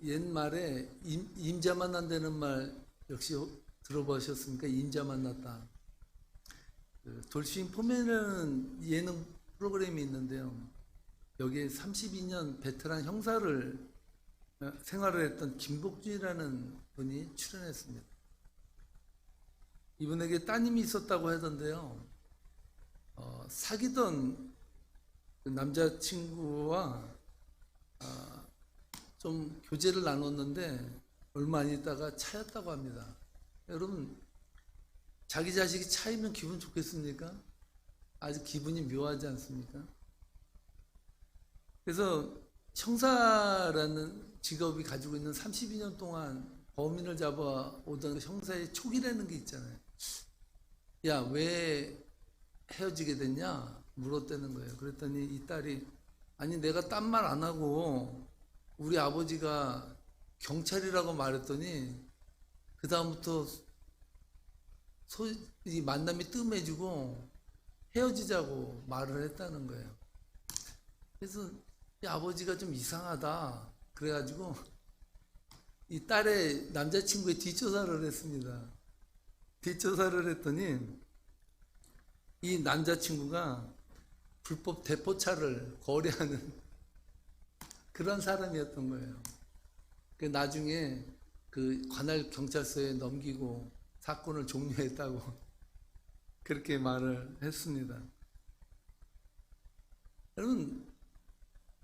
옛말에 임자 만난다는 말 역시 들어보셨습니까? 임자 만났다. 돌싱 포맨이라는 예능 프로그램이 있는데요. 여기에 32년 베테랑 형사를 생활을 했던 김복준이라는 분이 출연했습니다. 이분에게 따님이 있었다고 하던데요. 사귀던 그 남자친구와 좀 교제를 나눴는데 얼마 안 있다가 차였다고 합니다. 여러분, 자기 자식이 차이면 기분 좋겠습니까? 아주 기분이 묘하지 않습니까? 그래서 형사라는 직업이 가지고 있는 32년 동안 범인을 잡아오던 형사의 촉이라는 게 있잖아요. 야, 왜 헤어지게 됐냐? 물었다는 거예요. 그랬더니 이 딸이, 아니 내가 딴 말 안 하고 우리 아버지가 경찰이라고 말했더니 그 다음부터 이 만남이 뜸해지고 헤어지자고 말을 했다는 거예요. 그래서 이 아버지가 좀 이상하다 그래가지고 이 딸의 남자친구의 뒷조사를 했습니다. 뒷조사를 했더니 이 남자친구가 불법 대포차를 거래하는 그런 사람이었던 거예요. 그 나중에 그 관할 경찰서에 넘기고 사건을 종료했다고 그렇게 말을 했습니다. 여러분,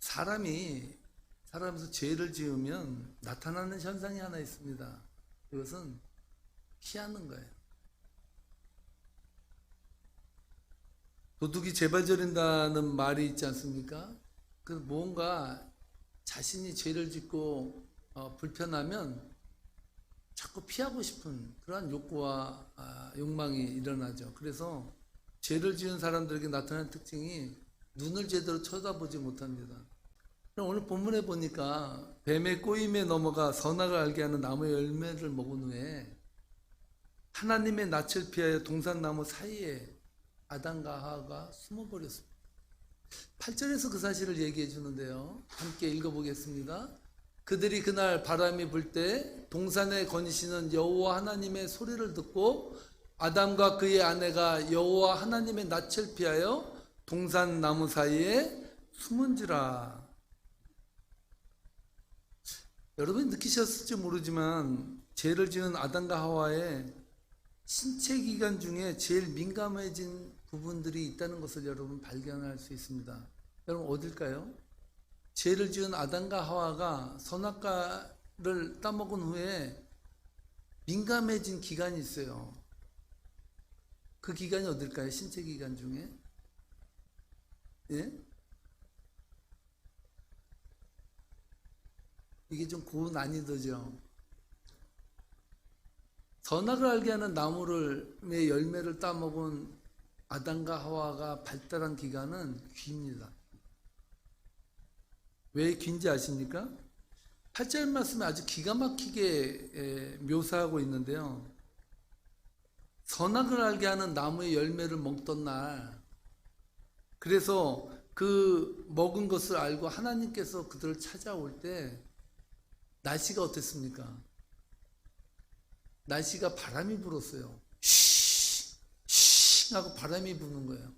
사람에서 죄를 지으면 나타나는 현상이 하나 있습니다. 그것은 피하는 거예요. 도둑이 재발저린다는 말이 있지 않습니까? 그 뭔가 자신이 죄를 짓고 불편하면 자꾸 피하고 싶은 그러한 욕구와 욕망이 일어나죠. 그래서 죄를 지은 사람들에게 나타나는 특징이 눈을 제대로 쳐다보지 못합니다. 오늘 본문에 보니까 뱀의 꼬임에 넘어가 선악을 알게 하는 나무의 열매를 먹은 후에 하나님의 낯을 피하여 동산나무 사이에 아담과 하와가 숨어버렸습니다. 8절에서 그 사실을 얘기해 주는데요. 함께 읽어보겠습니다. 그들이 그날 바람이 불 때 동산에 거니시는 여호와 하나님의 소리를 듣고 아담과 그의 아내가 여호와 하나님의 낯을 피하여 동산 나무 사이에 숨은지라. 여러분이 느끼셨을지 모르지만 죄를 지은 아담과 하와의 신체 기관 중에 제일 민감해진 부분들이 있다는 것을 여러분 발견할 수 있습니다. 여러분 어딜까요? 죄를 지은 아담과 하와가 선악과를 따먹은 후에 민감해진 기관이 있어요. 그 기관이 어딜까요? 신체 기관 중에? 예? 이게 좀 고난이도죠. 선악을 알게 하는 나무의 열매를 따먹은 아담과 하와가 발달한 기관은 귀입니다. 왜 귀인지 아십니까? 8절 말씀에 아주 기가 막히게 묘사하고 있는데요. 선악을 알게 하는 나무의 열매를 먹던 날, 그래서 그 먹은 것을 알고 하나님께서 그들을 찾아올 때 날씨가 어땠습니까? 날씨가 바람이 불었어요. 쉬 하고 바람이 부는 거예요.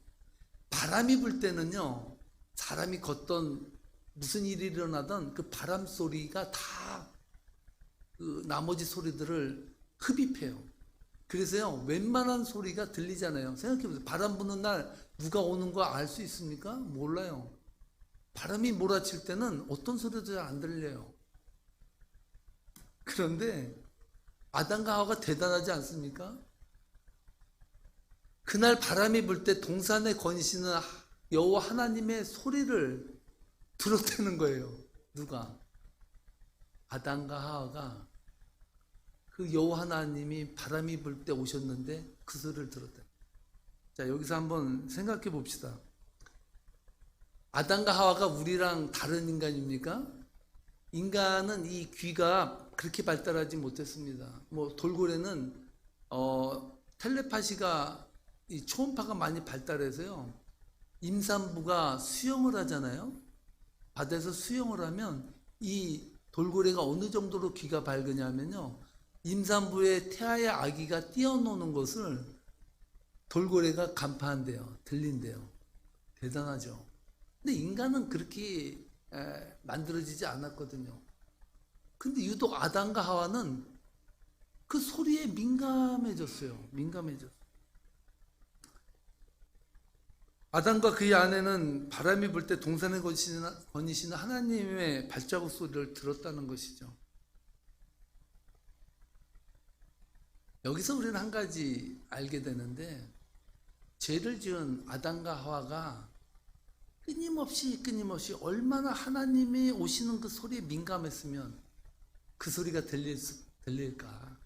바람이 불 때는요, 사람이 걷던 무슨 일이 일어나던 그 바람 소리가 다 그 나머지 소리들을 흡입해요. 그래서요, 웬만한 소리가 들리잖아요. 생각해보세요. 바람 부는 날 누가 오는 거 알 수 있습니까? 몰라요. 바람이 몰아칠 때는 어떤 소리도 잘 안 들려요. 그런데 아담과 하와가 대단하지 않습니까? 그날 바람이 불 때 동산에 거니시는 여호와 하나님의 소리를 들었다는 거예요. 누가? 아담과 하와가 그 여호와 하나님이 바람이 불 때 오셨는데 그 소리를 들었다. 자, 여기서 한번 생각해 봅시다. 아담과 하와가 우리랑 다른 인간입니까? 인간은 이 귀가 그렇게 발달하지 못했습니다. 뭐 돌고래는 텔레파시가 이 초음파가 많이 발달해서요. 임산부가 수영을 하잖아요. 바다에서 수영을 하면 이 돌고래가 어느 정도로 귀가 밝으냐면요, 임산부의 태아의 아기가 뛰어노는 것을 돌고래가 간파한대요. 들린대요. 대단하죠. 근데 인간은 그렇게 만들어지지 않았거든요. 근데 유독 아담과 하와는 그 소리에 민감해졌어요. 아담과 그의 아내는 바람이 불 때 동산에 거니시는 하나님의 발자국 소리를 들었다는 것이죠. 여기서 우리는 한 가지 알게 되는데, 죄를 지은 아담과 하와가 끊임없이 얼마나 하나님이 오시는 그 소리에 민감했으면 그 소리가 들릴까.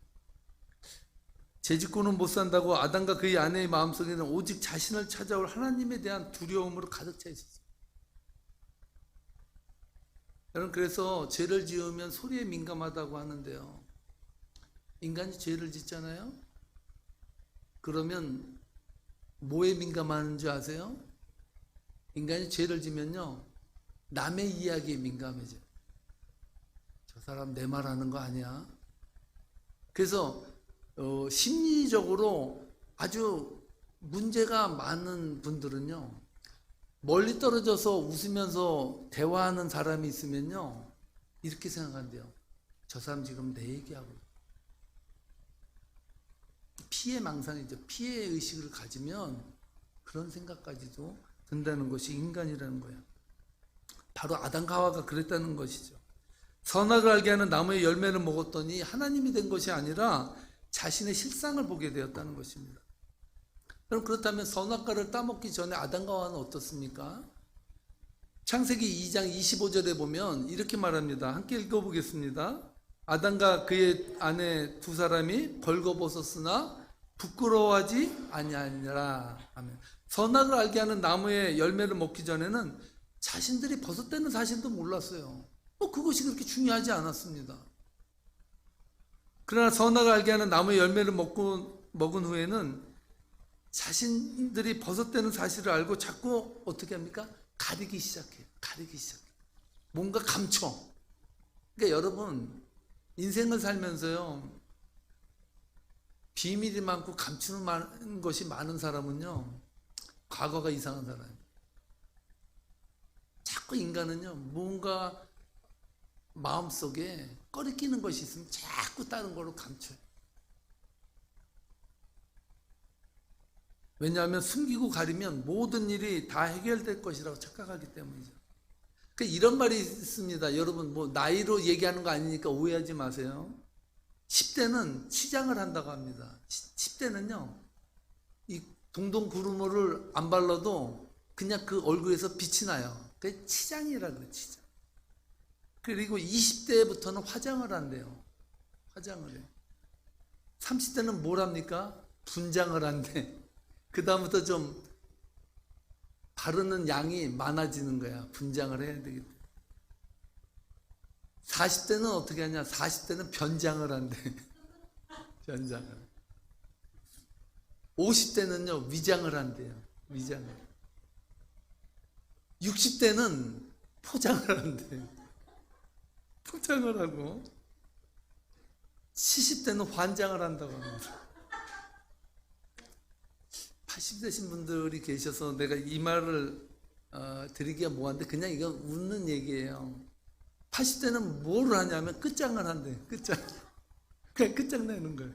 죄 짓고는 못 산다고 아담과 그의 아내의 마음속에는 오직 자신을 찾아올 하나님에 대한 두려움으로 가득 차 있었어요. 여러분, 그래서 죄를 지으면 소리에 민감하다고 하는데요, 인간이 죄를 짓잖아요. 그러면 뭐에 민감한 줄 아세요? 인간이 죄를 지면요, 남의 이야기에 민감해져요. 저 사람 내 말하는 거 아니야? 그래서 심리적으로 아주 문제가 많은 분들은요, 멀리 떨어져서 웃으면서 대화하는 사람이 있으면요, 이렇게 생각한대요. 저 사람 지금 내 얘기하고 있어요. 피해 망상이죠. 피해 의식을 가지면 그런 생각까지도 든다는 것이 인간이라는 거예요. 바로 아담과 하와가 그랬다는 것이죠. 선악을 알게 하는 나무의 열매를 먹었더니 하나님이 된 것이 아니라 자신의 실상을 보게 되었다는 것입니다. 그럼 그렇다면 선악과를 따먹기 전에 아담과 하와는 어떻습니까? 창세기 2장 25절에 보면 이렇게 말합니다. 함께 읽어보겠습니다. 아담과 그의 아내 두 사람이 벌거벗었으나 부끄러워하지 아니하니라. 아멘. 선악을 알게 하는 나무의 열매를 먹기 전에는 자신들이 벗었다는 사실도 몰랐어요. 그것이 그렇게 중요하지 않았습니다. 그러나 선악을 알게 하는 나무의 열매를 먹은 후에는 자신들이 벗었다는 사실을 알고 자꾸 어떻게 합니까? 가리기 시작해요. 뭔가 감춰. 그러니까 여러분, 인생을 살면서요, 비밀이 많고 감추는 것이 많은 사람은요, 과거가 이상한 사람이에요. 자꾸 인간은요, 뭔가 마음속에 꺼리끼는 것이 있으면 자꾸 다른 걸로 감춰요. 왜냐하면 숨기고 가리면 모든 일이 다 해결될 것이라고 착각하기 때문이죠. 그러니까 이런 말이 있습니다. 여러분, 나이로 얘기하는 거 아니니까 오해하지 마세요. 10대는 치장을 한다고 합니다. 10대는요, 이 동동구루모를 안 발라도 그냥 그 얼굴에서 빛이 나요. 그게 치장이라 그래, 치장. 그리고 20대부터는 화장을 한대요. 화장을 해요. 30대는 뭘 합니까? 분장을 한대. 그 다음부터 좀 바르는 양이 많아지는 거야. 분장을 해야 되기 때문에. 40대는 어떻게 하냐? 40대는 변장을 한대. 변장을. 50대는요, 위장을 한대요. 위장을. 60대는 포장을 한대요. 포장을 하고 70대는 환장을 한다고 합니다. 80대신 분들이 계셔서 내가 이 말을 드리기가 뭐한데 그냥 이거 웃는 얘기예요. 80대는 뭘 하냐면 끝장을 한대. 끝장. 그냥 끝장내는 거예요.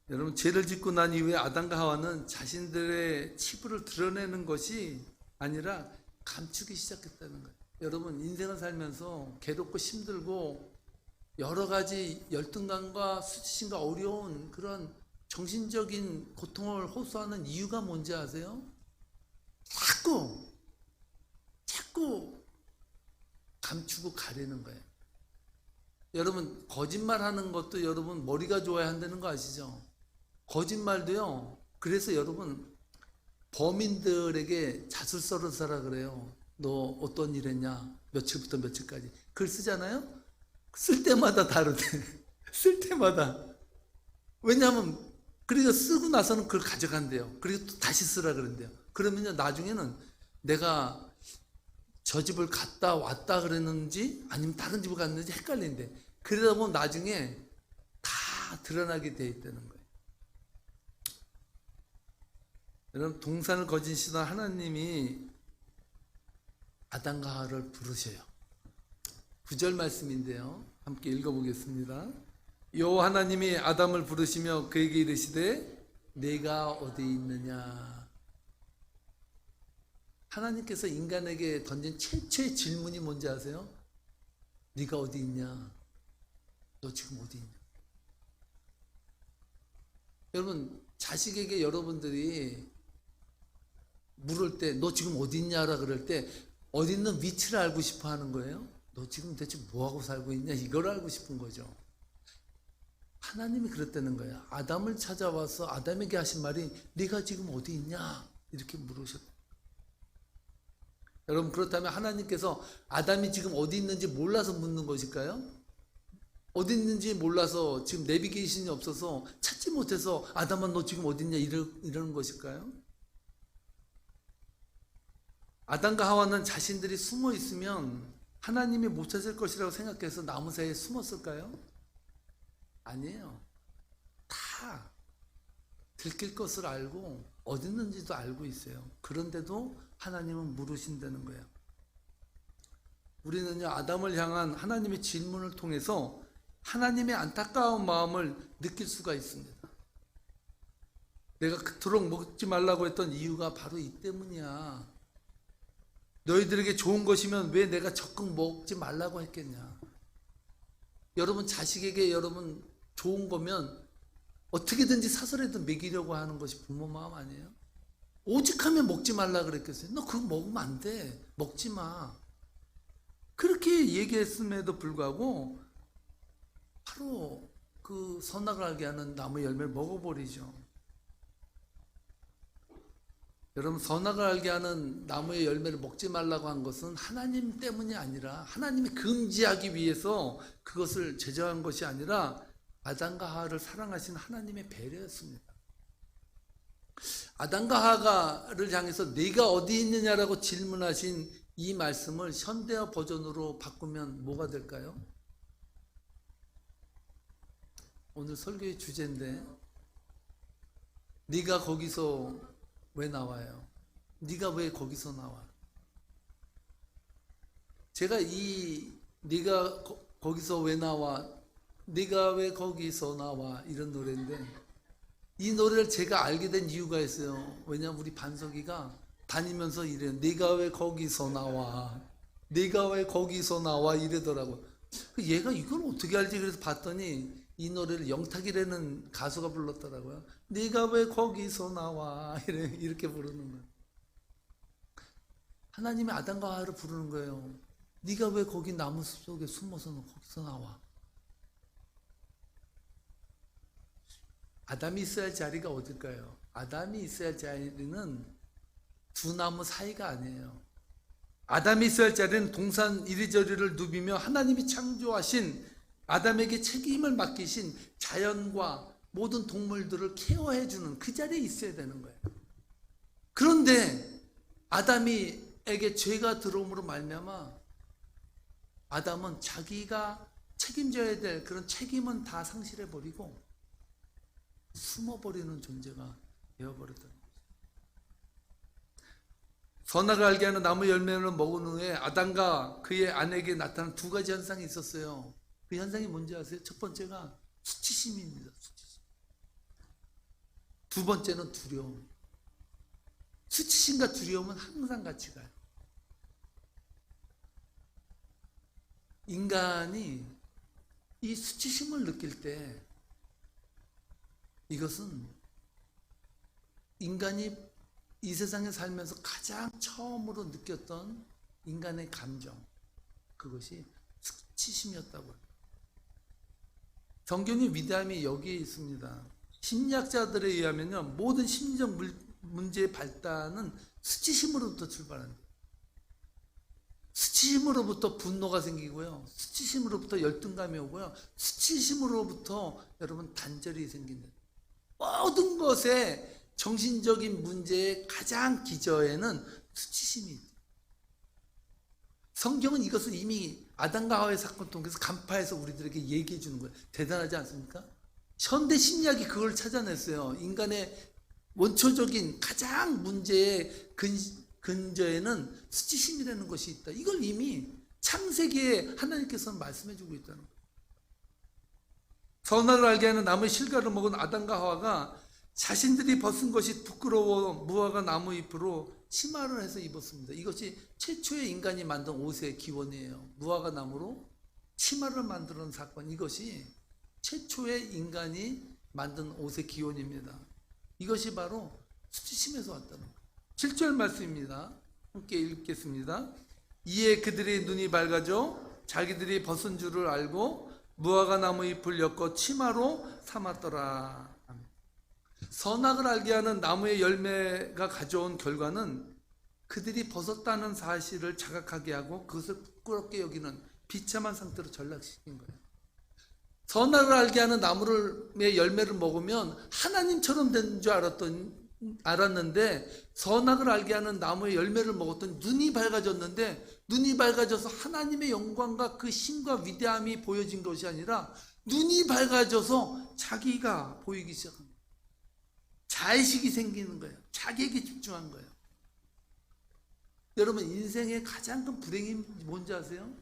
여러분, 죄를 짓고 난 이후에 아담과 하와는 자신들의 치부를 드러내는 것이 아니라 감추기 시작했다는 거예요. 여러분, 인생을 살면서 괴롭고 힘들고 여러 가지 열등감과 수치심과 어려운 그런 정신적인 고통을 호소하는 이유가 뭔지 아세요? 자꾸 감추고 가리는 거예요. 여러분, 거짓말하는 것도 여러분 머리가 좋아야 한다는 거 아시죠? 거짓말도요. 그래서 여러분, 범인들에게 자술서를 써라 그래요. 너 어떤 일 했냐? 며칠부터 며칠까지. 글 쓰잖아요? 쓸 때마다 다르대. 쓸 때마다. 왜냐하면, 그리고 쓰고 나서는 그걸 가져간대요. 그리고 또 다시 쓰라 그런대요. 그러면요, 나중에는 내가 저 집을 갔다 왔다 그랬는지 아니면 다른 집을 갔는지 헷갈리는데, 그러다 보면 나중에 다 드러나게 돼 있다는 거예요. 여러분, 동산을 거주시던 하나님이 아담과 하와를 부르셔요. 9절 말씀인데요, 함께 읽어보겠습니다. 여호와 하나님이 아담을 부르시며 그에게 이르시되 내가 어디 있느냐. 하나님께서 인간에게 던진 최초의 질문이 뭔지 아세요? 네가 어디 있냐? 너 지금 어디 있냐? 여러분, 자식에게 여러분들이 물을 때 너 지금 어디 있냐라 그럴 때 어디 있는 위치를 알고 싶어 하는 거예요? 너 지금 대체 뭐하고 살고 있냐? 이걸 알고 싶은 거죠. 하나님이 그랬다는 거예요. 아담을 찾아와서 아담에게 하신 말이 네가 지금 어디 있냐? 이렇게 물으셨다. 여러분, 그렇다면 하나님께서 아담이 지금 어디 있는지 몰라서 묻는 것일까요? 어디 있는지 몰라서 지금 내비게이션이 없어서 찾지 못해서 아담아 너 지금 어디 있냐 이러는 것일까요? 아담과 하와는 자신들이 숨어 있으면 하나님이 못 찾을 것이라고 생각해서 나무 사이에 숨었을까요? 아니에요. 다 들킬 것을 알고 어디 있는지도 알고 있어요. 그런데도 하나님은 물으신다는 거예요. 우리는요, 아담을 향한 하나님의 질문을 통해서 하나님의 안타까운 마음을 느낄 수가 있습니다. 내가 그토록 먹지 말라고 했던 이유가 바로 이 때문이야. 너희들에게 좋은 것이면 왜 내가 적극 먹지 말라고 했겠냐. 여러분, 자식에게 여러분 좋은 거면 어떻게든지 사서라도 먹이려고 하는 것이 부모 마음 아니에요? 오직 하면 먹지 말라 그랬겠어요? 너 그거 먹으면 안 돼. 먹지 마. 그렇게 얘기했음에도 불구하고 바로 그 선악을 알게 하는 나무 열매를 먹어버리죠. 여러분, 선악을 알게 하는 나무의 열매를 먹지 말라고 한 것은 하나님 때문이 아니라, 하나님이 금지하기 위해서 그것을 제정한 것이 아니라 아담과 하와를 사랑하신 하나님의 배려였습니다. 아담과 하와를 향해서 네가 어디 있느냐라고 질문하신 이 말씀을 현대어 버전으로 바꾸면 뭐가 될까요? 오늘 설교의 주제인데, 네가 거기서 왜 나와요? 네가 왜 거기서 나와? 제가 이 네가 거기서 왜 나와? 네가 왜 거기서 나와? 이런 노래인데, 이 노래를 제가 알게 된 이유가 있어요. 왜냐하면 우리 반석이가 다니면서 이래요. 네가 왜 거기서 나와? 네가 왜 거기서 나와? 이러더라고. 얘가 이걸 어떻게 알지? 그래서 봤더니 이 노래를 영탁이라는 가수가 불렀더라고요. 네가 왜 거기서 나와? 이렇게 부르는 거예요. 하나님이 아담과 하와를 부르는 거예요. 네가 왜 거기 나무 속에 숨어서 거기서 나와? 아담이 있어야 할 자리가 어딜까요? 아담이 있어야 할 자리는 두 나무 사이가 아니에요. 아담이 있어야 할 자리는 동산 이리저리를 누비며 하나님이 창조하신, 아담에게 책임을 맡기신 자연과 모든 동물들을 케어해주는 그 자리에 있어야 되는 거예요. 그런데 아담에게 죄가 들어옴으로 말미암아 아담은 자기가 책임져야 될 그런 책임은 다 상실해버리고 숨어버리는 존재가 되어버렸던 거죠. 선악을 알게 하는 나무 열매를 먹은 후에 아담과 그의 아내에게 나타난 두 가지 현상이 있었어요. 그 현상이 뭔지 아세요? 첫 번째가 수치심입니다. 수치심. 두 번째는 두려움. 수치심과 두려움은 항상 같이 가요. 인간이 이 수치심을 느낄 때, 이것은 인간이 이 세상에 살면서 가장 처음으로 느꼈던 인간의 감정, 그것이 수치심이었다고 합니다. 성경의 위대함이 여기에 있습니다. 심리학자들에 의하면요, 모든 심리적 문제의 발단은 수치심으로부터 출발합니다. 수치심으로부터 분노가 생기고요, 수치심으로부터 열등감이 오고요, 수치심으로부터 여러분 단절이 생긴다. 모든 것의 정신적인 문제의 가장 기저에는 수치심이 있다. 성경은 이것을 이미 아담과 하와의 사건을 통해서 간파해서 우리들에게 얘기해 주는 거예요. 대단하지 않습니까? 현대 심리학이 그걸 찾아냈어요. 인간의 원초적인 가장 문제의 근저에는 수치심이라는 것이 있다. 이걸 이미 창세기에 하나님께서는 말씀해 주고 있다는 거예요. 선악을 알게 하는 나무의 실과를 먹은 아담과 하와가 자신들이 벗은 것이 부끄러워 무화과 나무 잎으로 치마를 해서 입었습니다. 이것이 최초의 인간이 만든 옷의 기원이에요. 무화과 나무로 치마를 만드는 사건, 이것이 최초의 인간이 만든 옷의 기원입니다. 이것이 바로 수치심에서 왔다는 거예요. 7절 말씀입니다. 함께 읽겠습니다. 이에 그들의 눈이 밝아져 자기들이 벗은 줄을 알고 무화과 나무 잎을 엮어 치마로 삼았더라. 선악을 알게 하는 나무의 열매가 가져온 결과는 그들이 벗었다는 사실을 자각하게 하고 그것을 부끄럽게 여기는 비참한 상태로 전락시킨 거예요. 선악을 알게 하는 나무의 열매를 먹으면 하나님처럼 된 줄 알았는데, 선악을 알게 하는 나무의 열매를 먹었더니 눈이 밝아졌는데, 눈이 밝아져서 하나님의 영광과 그 힘과 위대함이 보여진 것이 아니라 눈이 밝아져서 자기가 보이기 시작합니다. 자의식이 생기는 거예요. 자기에게 집중한 거예요. 여러분, 인생의 가장 큰 불행이 뭔지 아세요?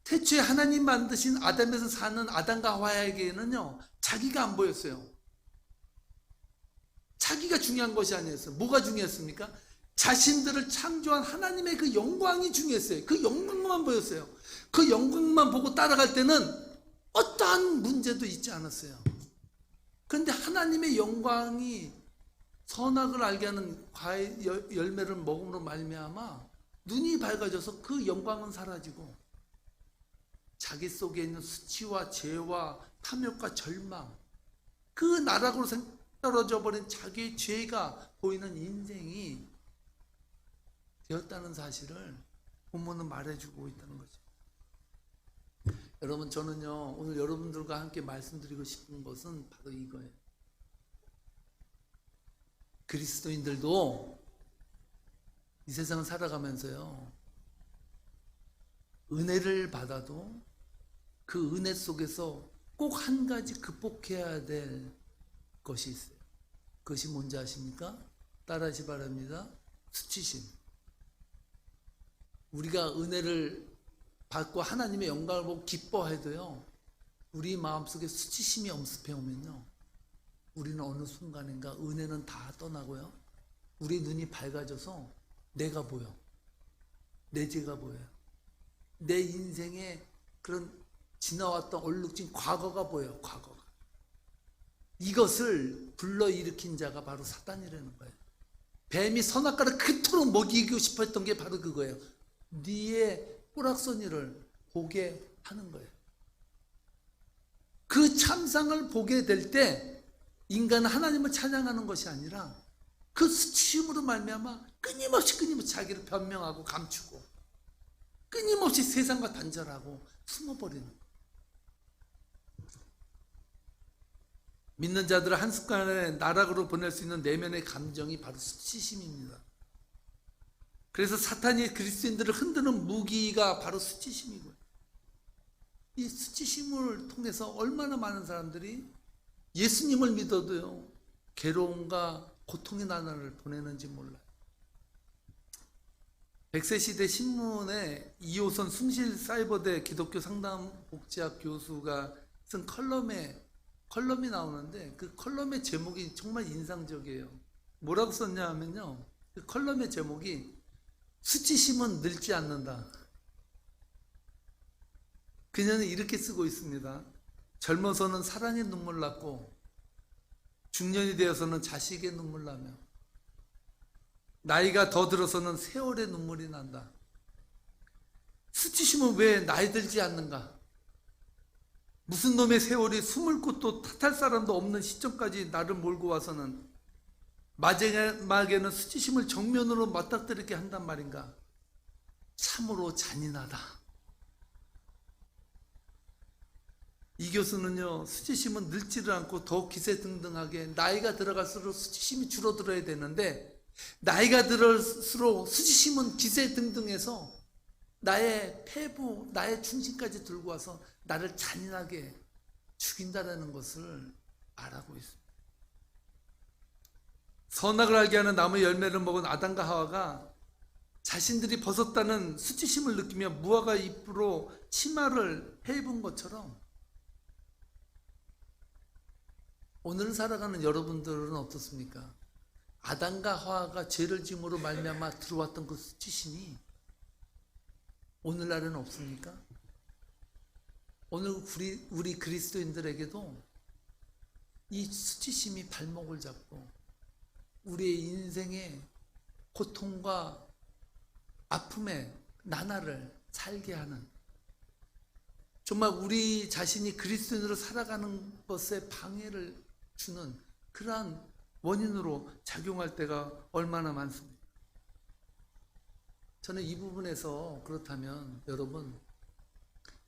태초에 하나님 만드신 아담에서 사는 아담과 하와에게는요, 자기가 안 보였어요. 자기가 중요한 것이 아니었어요. 뭐가 중요했습니까? 자신들을 창조한 하나님의 그 영광이 중요했어요. 그 영광만 보였어요. 그 영광만 보고 따라갈 때는 어떠한 문제도 있지 않았어요. 그런데 하나님의 영광이 선악을 알게 하는 과의 열매를 먹음으로 말미암아 눈이 밝아져서 그 영광은 사라지고 자기 속에 있는 수치와 죄와 탐욕과 절망, 그 나락으로 떨어져 버린 자기의 죄가 보이는 인생이 되었다는 사실을 본문은 말해주고 있다는 거죠. 여러분, 저는요, 오늘 여러분들과 함께 말씀드리고 싶은 것은 바로 이거예요. 그리스도인들도 이 세상을 살아가면서요, 은혜를 받아도 그 은혜 속에서 꼭 한 가지 극복해야 될 것이 있어요. 그것이 뭔지 아십니까? 따라하시 바랍니다. 수치심. 우리가 은혜를 받고 하나님의 영광을 보고 기뻐해도요, 우리 마음속에 수치심이 엄습해 오면요, 우리는 어느 순간인가 은혜는 다 떠나고요, 우리 눈이 밝아져서 내가 보여, 내 죄가 보여요. 내 인생에 그런 지나왔던 얼룩진 과거가 보여요. 과거가. 이것을 불러일으킨 자가 바로 사단이라는 거예요. 뱀이 선악과를 그토록 먹이고 싶었던 게 바로 그거예요. 네의 꼬락서니를 보게 하는 거예요. 그 참상을 보게 될 때 인간은 하나님을 찬양하는 것이 아니라 그 수치심으로 말미암아 끊임없이 자기를 변명하고 감추고 끊임없이 세상과 단절하고 숨어버리는 거예요. 믿는 자들을 한순간에 나락으로 보낼 수 있는 내면의 감정이 바로 수치심입니다. 그래서 사탄이 그리스도인들을 흔드는 무기가 바로 수치심이고요. 이 수치심을 통해서 얼마나 많은 사람들이 예수님을 믿어도요, 괴로움과 고통의 나날을 보내는지 몰라요. 백세시대 신문에 이호선 숭실사이버대 기독교 상담복지학 교수가 쓴 컬럼이 나오는데, 그 컬럼의 제목이 정말 인상적이에요. 뭐라고 썼냐 하면요, 그 컬럼의 제목이 수치심은 늙지 않는다. 그녀는 이렇게 쓰고 있습니다. 젊어서는 사랑의 눈물 났고 중년이 되어서는 자식의 눈물 나며 나이가 더 들어서는 세월의 눈물이 난다. 수치심은 왜 나이 들지 않는가? 무슨 놈의 세월이 숨을 곳도 탓할 사람도 없는 시점까지 나를 몰고 와서는 마지막에는 수치심을 정면으로 맞닥뜨리게 한단 말인가? 참으로 잔인하다. 이 교수는요, 수치심은 늙지를 않고 더 기세등등하게 나이가 들어갈수록 수치심이 줄어들어야 되는데, 나이가 들을수록 수치심은 기세등등해서 나의 폐부, 나의 중심까지 들고 와서 나를 잔인하게 죽인다라는 것을 말하고 있습니다. 선악을 알게 하는 나무의 열매를 먹은 아담과 하와가 자신들이 벗었다는 수치심을 느끼며 무화과 잎으로 치마를 해입은 것처럼 오늘 살아가는 여러분들은 어떻습니까? 아담과 하와가 죄를 지음으로 말미암아 들어왔던 그 수치심이 오늘날은 없습니까? 오늘 우리 그리스도인들에게도 이 수치심이 발목을 잡고 우리의 인생의 고통과 아픔의 나날을 살게 하는, 정말 우리 자신이 그리스도인으로 살아가는 것에 방해를 주는 그러한 원인으로 작용할 때가 얼마나 많습니까? 저는 이 부분에서 그렇다면 여러분,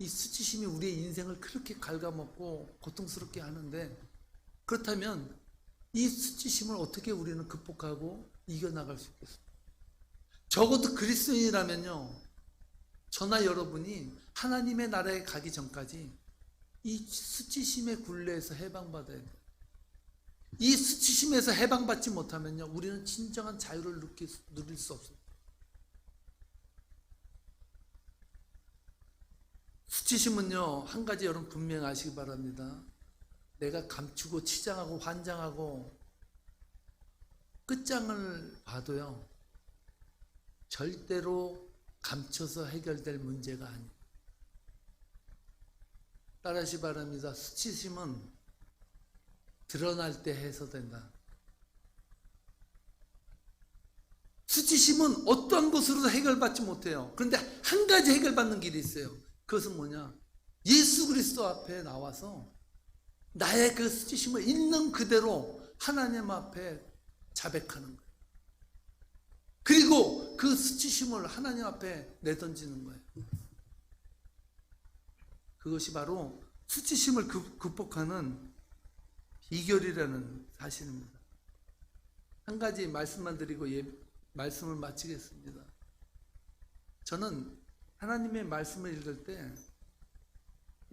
이 수치심이 우리의 인생을 그렇게 갉아먹고 고통스럽게 하는데, 그렇다면 이 수치심을 어떻게 우리는 극복하고 이겨나갈 수 있겠습니까? 적어도 그리스도인이라면요, 저나 여러분이 하나님의 나라에 가기 전까지 이 수치심의 굴레에서 해방받아야 돼요. 이 수치심에서 해방받지 못하면요, 우리는 진정한 자유를 누릴 수 없어요. 수치심은요, 한 가지 여러분 분명히 아시기 바랍니다. 내가 감추고 치장하고 환장하고 끝장을 봐도요, 절대로 감춰서 해결될 문제가 아니에요. 따라하시 바랍니다. 수치심은 드러날 때 해소된다. 수치심은 어떠한 것으로도 해결받지 못해요. 그런데 한 가지 해결받는 길이 있어요. 그것은 뭐냐? 예수 그리스도 앞에 나와서 나의 그 수치심을 있는 그대로 하나님 앞에 자백하는 거예요. 그리고 그 수치심을 하나님 앞에 내던지는 거예요. 그것이 바로 수치심을 극복하는 비결이라는 사실입니다. 한 가지 말씀만 드리고 말씀을 마치겠습니다. 저는 하나님의 말씀을 읽을 때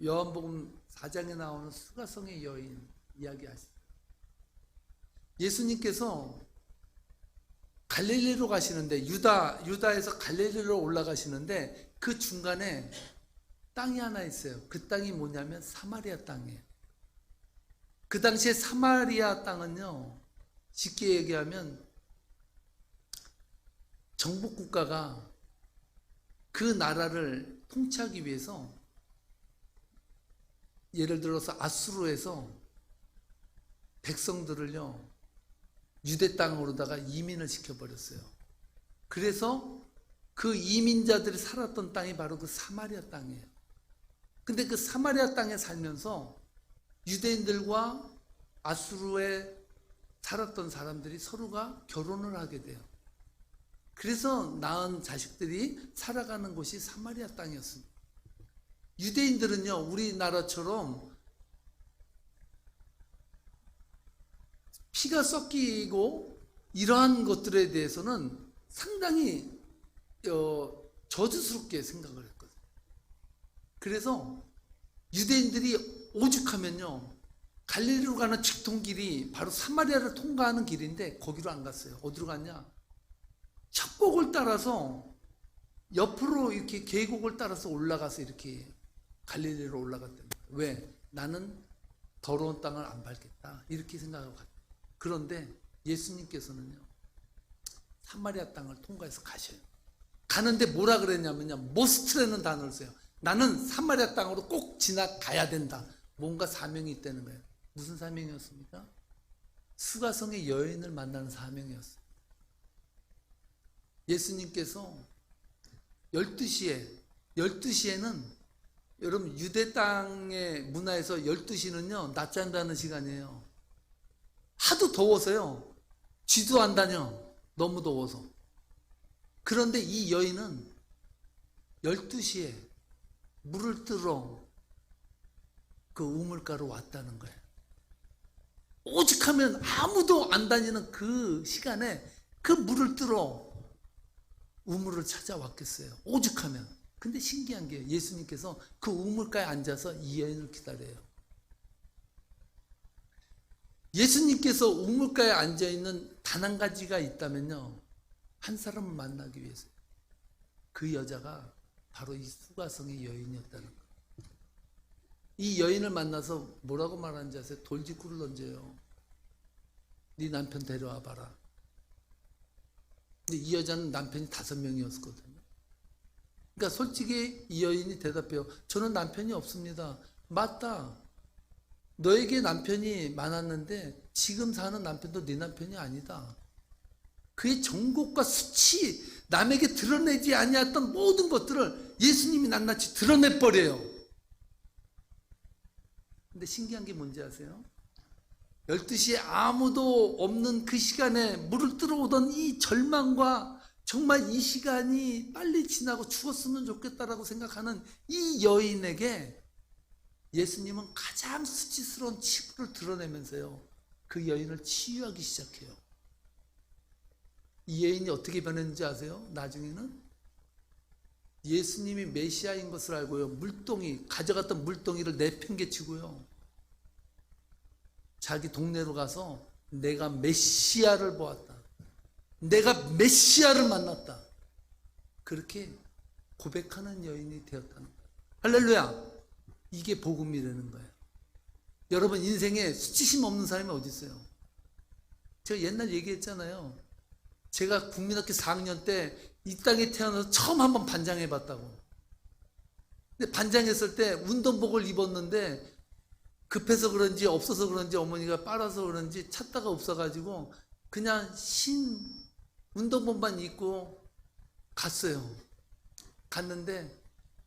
요한복음 4장에 나오는 수가성의 여인 이야기 아시죠? 예수님께서 갈릴리로 가시는데, 유다에서 갈릴리로 올라가시는데 그 중간에 땅이 하나 있어요. 그 땅이 뭐냐면 사마리아 땅이에요. 그 당시에 사마리아 땅은요, 쉽게 얘기하면 정복국가가 그 나라를 통치하기 위해서, 예를 들어서 아수르에서 백성들을요, 유대 땅으로다가 이민을 시켜버렸어요. 그래서 그 이민자들이 살았던 땅이 바로 그 사마리아 땅이에요. 근데 그 사마리아 땅에 살면서 유대인들과 아수르에 살았던 사람들이 서로가 결혼을 하게 돼요. 그래서 낳은 자식들이 살아가는 곳이 사마리아 땅이었습니다. 유대인들은요, 우리나라처럼 피가 섞이고 이러한 것들에 대해서는 상당히 저주스럽게 생각을 했거든요. 그래서 유대인들이 오죽하면요, 갈릴리로 가는 직통길이 바로 사마리아를 통과하는 길인데 거기로 안 갔어요. 어디로 갔냐? 협곡을 따라서 옆으로 이렇게 계곡을 따라서 올라가서 이렇게 갈릴리로 올라갔대요. 왜? 나는 더러운 땅을 안 밟겠다, 이렇게 생각하고 갔대요. 그런데 예수님께서는요, 사마리아 땅을 통과해서 가셔요. 가는데 뭐라 그랬냐면요, must라는 단어를 써요. 나는 사마리아 땅으로 꼭 지나가야 된다. 뭔가 사명이 있다는 거예요. 무슨 사명이었습니까? 수가성의 여인을 만나는 사명이었어요. 예수님께서 12시에는 여러분, 유대 땅의 문화에서 12시는요, 낮 잔다는 시간이에요. 하도 더워서요, 쥐도 안 다녀. 너무 더워서. 그런데 이 여인은 12시에 물을 뜨러 그 우물가로 왔다는 거예요. 오직하면 아무도 안 다니는 그 시간에 그 물을 뜨러 우물을 찾아왔겠어요. 오직하면. 근데 신기한 게 예수님께서 그 우물가에 앉아서 이 여인을 기다려요. 예수님께서 우물가에 앉아있는 단 한 가지가 있다면요, 한 사람을 만나기 위해서. 그 여자가 바로 이 수가성의 여인이었다는 거예요. 이 여인을 만나서 뭐라고 말하는지 아세요? 돌직구를 던져요. 네 남편 데려와 봐라. 근데 이 여자는 남편이 5명이었거든요. 그러니까 솔직히 이 여인이 대답해요. 저는 남편이 없습니다. 맞다. 너에게 남편이 많았는데 지금 사는 남편도 네 남편이 아니다. 그의 정곡과 수치, 남에게 드러내지 아니했던 모든 것들을 예수님이 낱낱이 드러내버려요. 근데 신기한 게 뭔지 아세요? 12시에 아무도 없는 그 시간에 물을 들어오던 이 절망과 정말 이 시간이 빨리 지나고 죽었으면 좋겠다라고 생각하는 이 여인에게 예수님은 가장 수치스러운 치부를 드러내면서요, 그 여인을 치유하기 시작해요. 이 여인이 어떻게 변했는지 아세요? 나중에는 예수님이 메시아인 것을 알고요, 물동이, 가져갔던 물동이를 내팽개치고요, 자기 동네로 가서 내가 메시아를 보았다, 내가 메시아를 만났다, 그렇게 고백하는 여인이 되었다는 거예요. 할렐루야. 이게 복음이라는 거예요. 여러분, 인생에 수치심 없는 사람이 어디 있어요? 제가 옛날 얘기했잖아요. 제가 국민학교 4학년 때 이 땅에 태어나서 처음 한번 반장해 봤다고. 근데 반장했을 때 운동복을 입었는데 급해서 그런지 없어서 그런지 어머니가 빨아서 그런지 찾다가 없어가지고 그냥 신 운동복만 입고 갔어요. 갔는데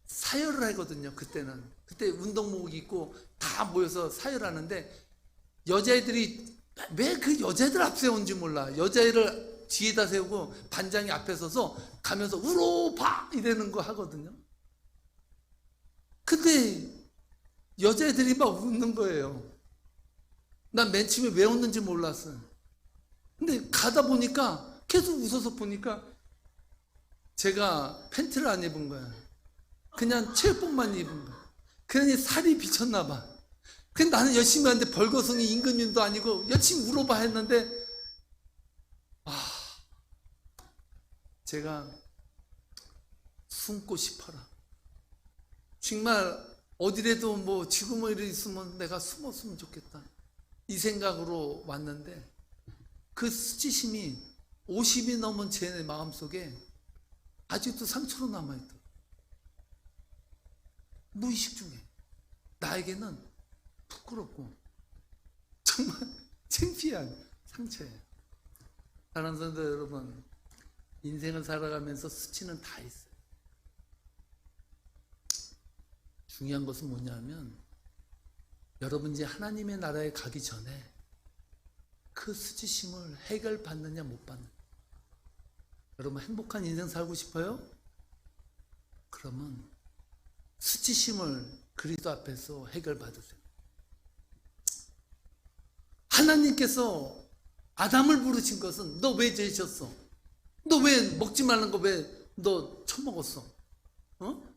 사열을 하거든요. 그때는. 그때 운동복 입고 다 모여서 사열하는데 여자애들이 왜 그 여자애들 앞 세운지 몰라. 여자애를 뒤에다 세우고 반장이 앞에 서서 가면서 울어봐 이러는 거 하거든요. 근데 여자애들이 막 웃는 거예요. 난 맨 처음에 왜 웃는지 몰랐어요. 근데 가다 보니까 계속 웃어서 보니까 제가 팬티를 안 입은 거야. 그냥 체육복만 입은 거야. 그러니 살이 비쳤나 봐. 근데 나는 열심히 하는데 벌거숭이 임금님도 아니고 열심히 울어봐 했는데 제가 숨고 싶어라. 정말 어디라도 뭐 지구멍 일이 있으면 내가 숨었으면 좋겠다. 이 생각으로 왔는데 그 수치심이 50이 넘은 제 마음속에 아직도 상처로 남아있다. 무의식 중에. 나에게는 부끄럽고 정말 창피한 상처예요. 사랑하는 성도 여러분, 인생을 살아가면서 수치는 다 있어요. 중요한 것은 뭐냐면 여러분 이제 하나님의 나라에 가기 전에 그 수치심을 해결받느냐 못 받느냐. 여러분 행복한 인생 살고 싶어요? 그러면 수치심을 그리스도 앞에서 해결받으세요. 하나님께서 아담을 부르신 것은 너 왜 죄졌어? 너 왜 먹지 말는 거 왜 너 처먹었어?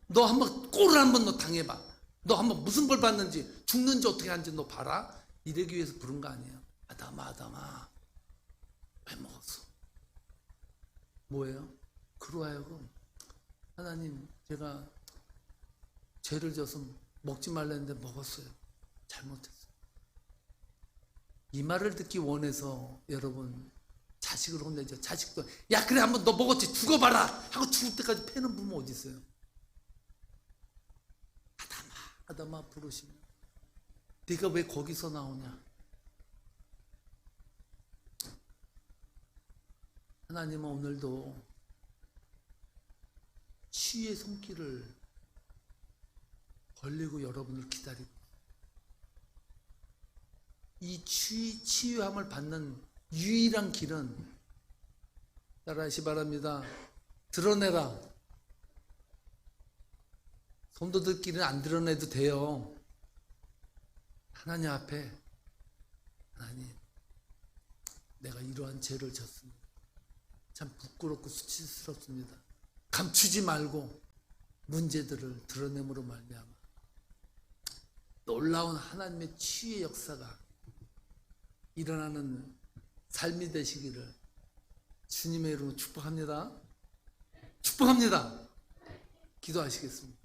너 한번 꼴을 한번 너 당해봐. 너 한번 무슨 벌 받는지, 죽는지 어떻게 하는지 너 봐라. 이러기 위해서 부른 거 아니에요. 아담아 왜 먹었어? 뭐예요? 그로 하여금 하나님, 제가 죄를 져서 먹지 말랬는데 먹었어요. 잘못했어요. 이 말을 듣기 원해서 여러분 자식을 혼내죠. 자식도 야 그래 한번 너 먹었지 죽어봐라 하고 죽을 때까지 패는 부모 어디 있어요? 아담아 부르시면 네가 왜 거기서 나오냐? 하나님은 오늘도 치유의 손길을 벌리고 여러분을 기다리고 이 치유함을 받는 유일한 길은 따라하시 바랍니다. 드러내라. 성도들끼리는 안 드러내도 돼요. 하나님 앞에 하나님, 내가 이러한 죄를 졌습니다. 참 부끄럽고 수치스럽습니다. 감추지 말고 문제들을 드러냄으로 말미암아 놀라운 하나님의 치유의 역사가 일어나는 삶이 되시기를 주님의 이름으로 축복합니다. 축복합니다. 기도하시겠습니다.